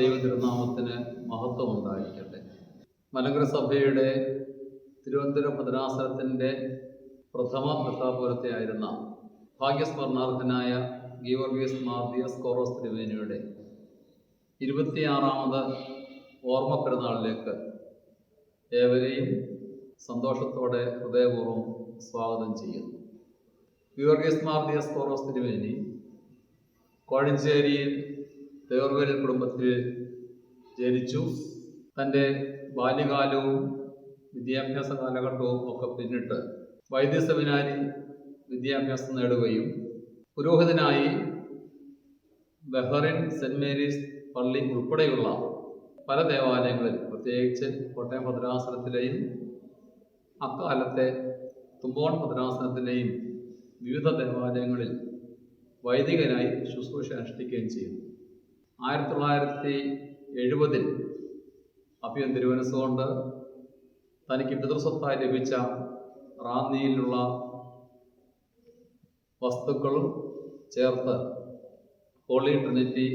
ദൈവതിരുനാമത്തിന് മഹത്വം ഉണ്ടായിരിക്കട്ടെ. മലങ്കര സഭയുടെ തിരുവനന്തപുരം ഭദ്രാസനത്തിൻ്റെ പ്രഥമ മെത്രാപ്പൊലീത്തയായിരുന്ന ഭാഗ്യസ്മരണാർഹനായ ഗീവർഗീസ് മാർ ദിയോസ്കോറോസ് തിരുമേനിയുടെ 26ാമത് ഓർമ്മ പെരുന്നാളിലേക്ക് ഏവരെയും സന്തോഷത്തോടെ ഹൃദയപൂർവ്വം സ്വാഗതം ചെയ്യുന്നു. ഗീവർഗീസ് മാർ ദിയോസ്കോറോസ് തിരുമേനി കോഴഞ്ചേരിയിൽ തേർവേലിൽ കുടുംബത്തിൽ ജനിച്ചു. തൻ്റെ ബാല്യകാലവും വിദ്യാഭ്യാസ കാലഘട്ടവും ഒക്കെ പിന്നിട്ട് വൈദ്യ സെമിനാരി വിദ്യാഭ്യാസം നേടുകയും പുരോഹിതനായി ബഹ്റിൻ സെൻറ് മേരീസ് പള്ളി ഉൾപ്പെടെയുള്ള പല ദേവാലയങ്ങളിൽ, പ്രത്യേകിച്ച് കോട്ടയം ഭദ്രാസനത്തിലെയും അക്കാലത്തെ തുമ്പോൺ ഭദ്രാസനത്തിലെയും വിവിധ ദേവാലയങ്ങളിൽ വൈദികനായി ശുശ്രൂഷ അനുഷ്ഠിക്കുകയും ചെയ്തു. 1970 അഭിയം തിരുവനന്തപുരം തനിക്ക് പിതൃസ്വത്തായി ലഭിച്ച റാന്നിയിലുള്ള വസ്തുക്കളും ചേർത്ത് ഹോളി ട്രിനിറ്റി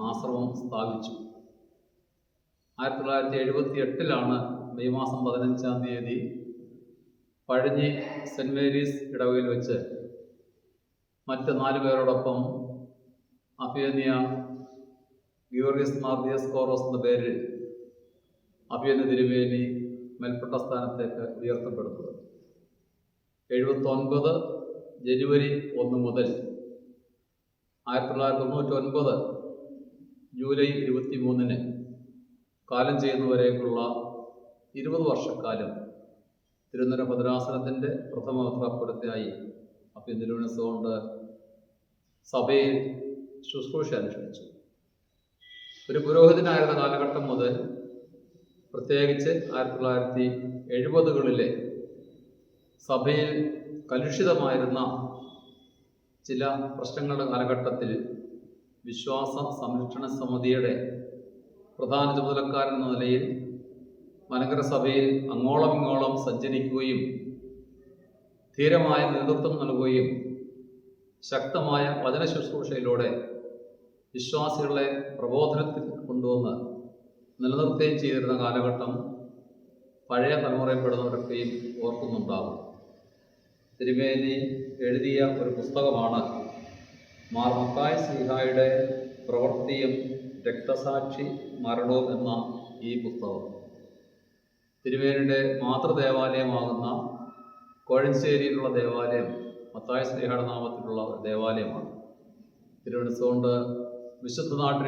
ആശ്രമം സ്ഥാപിച്ചു. 1978 മെയ് മാസം 15-ാം തീയതി പഴഞ്ഞി സെൻറ് മേരീസ് ഇടവകയിൽ വെച്ച് മറ്റ് 4 പേരോടൊപ്പം അഭിയന്യ ഗീവർഗീസ് മാർ ദിയോസ്കോറോസ് എന്ന പേരിൽ അഭിയന്യ തിരുമേനി മേൽപ്പെട്ട സ്ഥാനത്തേക്ക് ഉയർത്തപ്പെടുന്നത് 79 ജനുവരി 1 മുതൽ 1999 ജൂലൈ 23 കാലം ചെയ്യുന്നവരേക്കുള്ള 20 വർഷക്കാലം തിരുവനന്തപുരം ഭദ്രാസനത്തിൻ്റെ പ്രഥമ മെത്രാപ്പൊലീത്തയായി അഭിയം തിരുവനന്തപുരം സഭയിൽ ശുശ്രൂഷ അനുഷ്ഠിച്ചു. ഒരു പുരോഹിതനായിരുന്ന കാലഘട്ടം മുതൽ, പ്രത്യേകിച്ച് 1970-കളിലെ സഭയിൽ കലുഷിതമായിരുന്ന ചില പ്രശ്നങ്ങളുടെ കാലഘട്ടത്തിൽ വിശ്വാസ സംരക്ഷണ സമിതിയുടെ പ്രധാന ചുമതലക്കാരൻ എന്ന നിലയിൽ മലങ്കര സഭയിൽ അങ്ങോളം ഇങ്ങോളം സഞ്ചരിക്കുകയും ധീരമായ നേതൃത്വം നൽകുകയും ശക്തമായ വചന ശുശ്രൂഷയിലൂടെ വിശ്വാസികളെ പ്രബോധനത്തിൽ കൊണ്ടുവന്ന് നിലനിർത്തുകയും ചെയ്തിരുന്ന കാലഘട്ടം പഴയ തലമുറയിൽപ്പെടുന്നവരൊക്കെയും ഓർക്കുന്നുണ്ടാകും. തിരുമേനി എഴുതിയ ഒരു പുസ്തകമാണ് മാർ മത്തായി ശ്ലീഹായുടെ പ്രവൃത്തിയും രക്തസാക്ഷി മരണവും എന്ന ഈ പുസ്തകം. തിരുമേനിയുടെ മാതൃദേവാലയമാകുന്ന കോഴഞ്ചേരിയിലുള്ള ദേവാലയം മത്തായി ശ്ലീഹായുടെ നാമത്തിലുള്ള ഒരു ദേവാലയമാണ്. തിരുവനന്തപുരം വിശുദ്ധ നാട്ടിൽ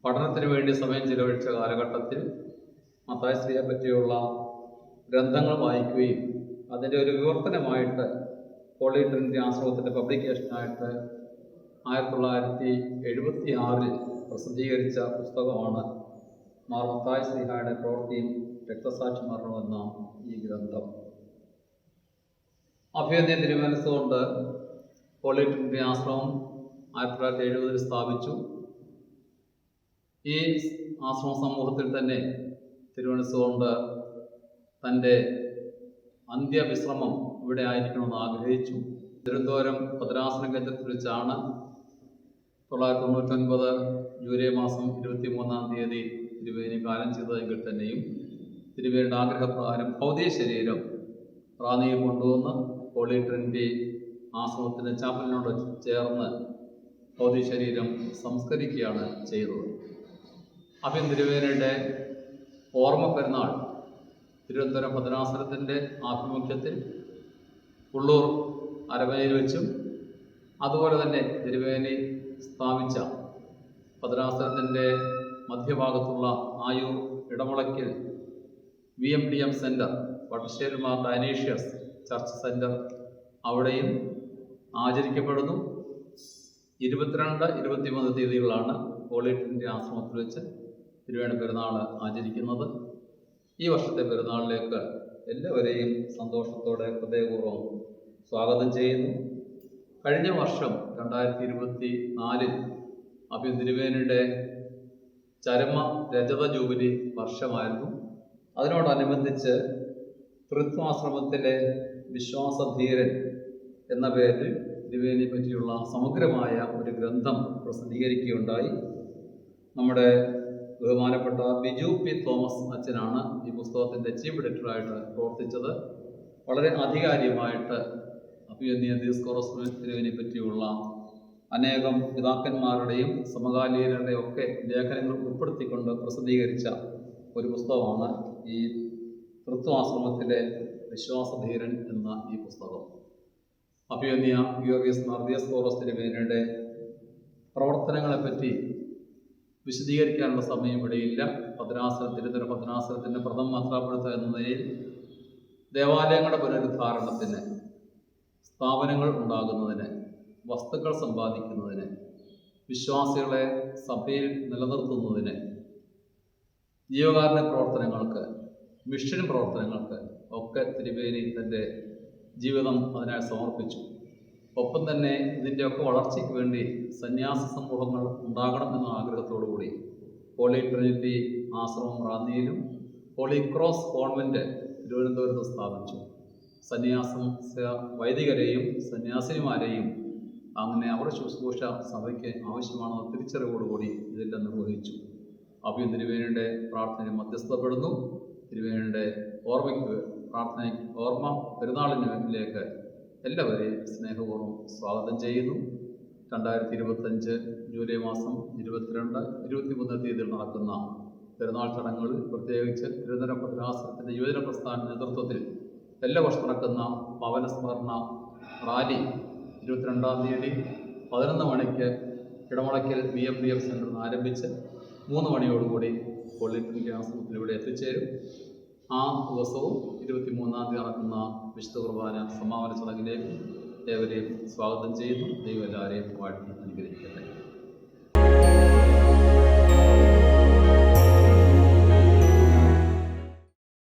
പഠനത്തിന് വേണ്ടി സമയം ചിലവഴിച്ച കാലഘട്ടത്തിൽ മത്തായി ശ്ലീഹയെ പറ്റിയുള്ള ഗ്രന്ഥങ്ങൾ വായിക്കുകയും അതിൻ്റെ ഒരു വിവർത്തനമായിട്ട് ഹോളി ട്രിനിറ്റി ആശ്രമത്തിൻ്റെ പബ്ലിക്കേഷനായിട്ട് 1976 പ്രസിദ്ധീകരിച്ച പുസ്തകമാണ് മാർ മത്തായി ശ്ലീഹായുടെ പ്രവൃത്തിയും രക്തസാക്ഷി മരണവും എന്ന ഈ ഗ്രന്ഥം. അഭിയന്യ തിരുമനസ്സുകൊണ്ട് ഹോളി ട്രിനിറ്റി ആശ്രമം 1970 സ്ഥാപിച്ചു. ഈ ആശ്രമ സമൂഹത്തിൽ തന്നെ തിരുവനന്തപുരം തൻ്റെ അന്ത്യവിശ്രമം ഇവിടെ ആയിരിക്കണമെന്ന് ആഗ്രഹിച്ചു. തിരുവനന്തപുരം ഭദ്രാസന കേന്ദ്രത്തിൽ വെച്ചാണ് 1999 ജൂലൈ മാസം 23-ാം തീയതി തിരുമേനി കാലം ചെയ്തതെങ്കിൽ തന്നെയും തിരുമേനിയുടെ ആഗ്രഹപ്രകാരം ഭൗതിക ശരീരം റാന്നിയിൽ കൊണ്ടുവന്ന് ഹോളി ട്രിനിറ്റി ആശ്രമത്തിൻ്റെ ചാപ്പലിനോട് ചേർന്ന് ഭൗതിക ശരീരം സംസ്കരിക്കുകയാണ് ചെയ്തത്. അഭിയം തിരുമേനിയുടെ ഓർമ്മ പെരുന്നാൾ തിരുവനന്തപുരം ഭദ്രാസനത്തിൻ്റെ ആഭിമുഖ്യത്തിൽ ഉള്ളൂർ അരമനയിൽ വെച്ചും, അതുപോലെ തന്നെ തിരുമേനി സ്ഥാപിച്ച ഭദ്രാസനത്തിൻ്റെ മധ്യഭാഗത്തുള്ള Ayur Edamulakkal VMDM centre, Vattasseri Mar Dionysius church centre, അവിടെയും ആചരിക്കപ്പെടുന്നു. 22, 23 തീയതികളാണ് ഹോളി ട്രിനിറ്റി ആശ്രമത്തിൽ വെച്ച് തിരുവേണി പെരുന്നാൾ ആചരിക്കുന്നത്. ഈ വർഷത്തെ പെരുന്നാളിലേക്ക് എല്ലാവരെയും സന്തോഷത്തോടെ ഹൃദയപൂർവ്വം സ്വാഗതം ചെയ്യുന്നു. കഴിഞ്ഞ വർഷം 2024 അഭിയം തിരുമേനിയുടെ ചരമ രജത ജൂബിലി വർഷമായിരുന്നു. അതിനോടനുബന്ധിച്ച് തൃത്വാശ്രമത്തിലെ വിശ്വാസധീരൻ എന്ന പേരിൽ തിരുമേനിയെ പറ്റിയുള്ള സമഗ്രമായ ഒരു ഗ്രന്ഥം പ്രസിദ്ധീകരിക്കുകയുണ്ടായി. നമ്മുടെ ബഹുമാനപ്പെട്ട ബിജു പി തോമസ് അച്ഛനാണ് ഈ പുസ്തകത്തിൻ്റെ ചീഫ് എഡിറ്ററായിട്ട് പ്രവർത്തിച്ചത്. വളരെ ആധികാരികമായിട്ട് അഭിയന്യ ദിയോസ്കോറോസ് തിരുവിനെ പറ്റിയുള്ള അനേകം പിതാക്കന്മാരുടെയും സമകാലീനരുടെയും ഒക്കെ ലേഖനങ്ങൾ ഉൾപ്പെടുത്തിക്കൊണ്ട് പ്രസിദ്ധീകരിച്ച ഒരു പുസ്തകമാണ് ഈ തൃത്വാശ്രമത്തിലെ വിശ്വാസധീരൻ എന്ന ഈ പുസ്തകം. അഭിയന്യ ഗിയോർഗീസ് മാർ ദിയോസ്കോറോസ് തിരുമേനിയുടെ പ്രവർത്തനങ്ങളെപ്പറ്റി വിശദീകരിക്കാനുള്ള സമയം ഇവിടെയില്ല. തിരുത്തര ഭദ്രാസനത്തിൻ്റെ പ്രഥമ മെത്രാപ്പൊലീത്ത എന്ന നിലയിൽ ദേവാലയങ്ങളുടെ പുനരുദ്ധാരണത്തിന്, സ്ഥാപനങ്ങൾ ഉണ്ടാകുന്നതിന്, വസ്തുക്കൾ സമ്പാദിക്കുന്നതിന്, വിശ്വാസികളെ സഭയിൽ നിലനിർത്തുന്നതിന്, ജീവകാരുണ്യ പ്രവർത്തനങ്ങൾക്ക്, മിഷൻ പ്രവർത്തനങ്ങൾക്ക് ഒക്കെ തിരുമേനി തൻ്റെ ജീവിതം അതിനായി സമർപ്പിച്ചു. ഒപ്പം തന്നെ ഇതിൻ്റെയൊക്കെ വളർച്ചയ്ക്ക് വേണ്ടി സന്യാസ സമൂഹങ്ങൾ ഉണ്ടാകണം എന്ന ആഗ്രഹത്തോടുകൂടി ഹോളി ട്രിനിറ്റി ആശ്രമം റാന്നിയിലും ഹോളി ക്രോസ് കോൺവെൻറ്റ് തിരുവനന്തപുരത്ത് സ്ഥാപിച്ചു. സന്യാസം വൈദികരെയും സന്യാസിനിമാരെയും അങ്ങനെ അവരുടെ ശുശ്രൂഷ സഭയ്ക്ക് ആവശ്യമാണെന്ന തിരിച്ചറിവോടുകൂടി ഇതെല്ലാം നിർവഹിച്ചു. അഭിയൻ തിരുവേനിയുടെ പ്രാർത്ഥന മധ്യസ്ഥപ്പെടുന്നു. തിരുവേനിയുടെ ഓർമ്മ പെരുന്നാളിലേക്ക് എല്ലാവരെയും സ്നേഹപൂർവ്വം സ്വാഗതം ചെയ്യുന്നു. 2025 ജൂലൈ മാസം 22, 23 തീയതിയിൽ നടക്കുന്ന പെരുന്നാൾ ചടങ്ങുകളിൽ പ്രത്യേകിച്ച് തിരുവനന്തപുര ഭദ്രാസനത്തിൻ്റെ യുവജന പ്രസ്ഥാന നേതൃത്വത്തിൽ എല്ലാ വർഷം നടക്കുന്ന പവനസ്മരണ റാലി 22-ാം തീയതി 11 മണിക്ക് ഇടമുളയ്ക്കൽ BMDF സെൻ്ററിൽ നിന്ന് ആരംഭിച്ച് 3 മണിയോടുകൂടി ഹോളി ട്രിനിറ്റി ആശ്രമത്തിൽ ഇവിടെ എത്തിച്ചേരും. ആ ദിവസവും 23-ാം തീയതി നടക്കുന്ന വിശുദ്ധ കുർബാന സമാപന ചടങ്ങിലേക്ക് ഏവരെയും സ്വാഗതം ചെയ്യുന്നു. ദൈവം എല്ലാവരെയും വാഴ്ത്തി അനുഗ്രഹിക്കട്ടെ.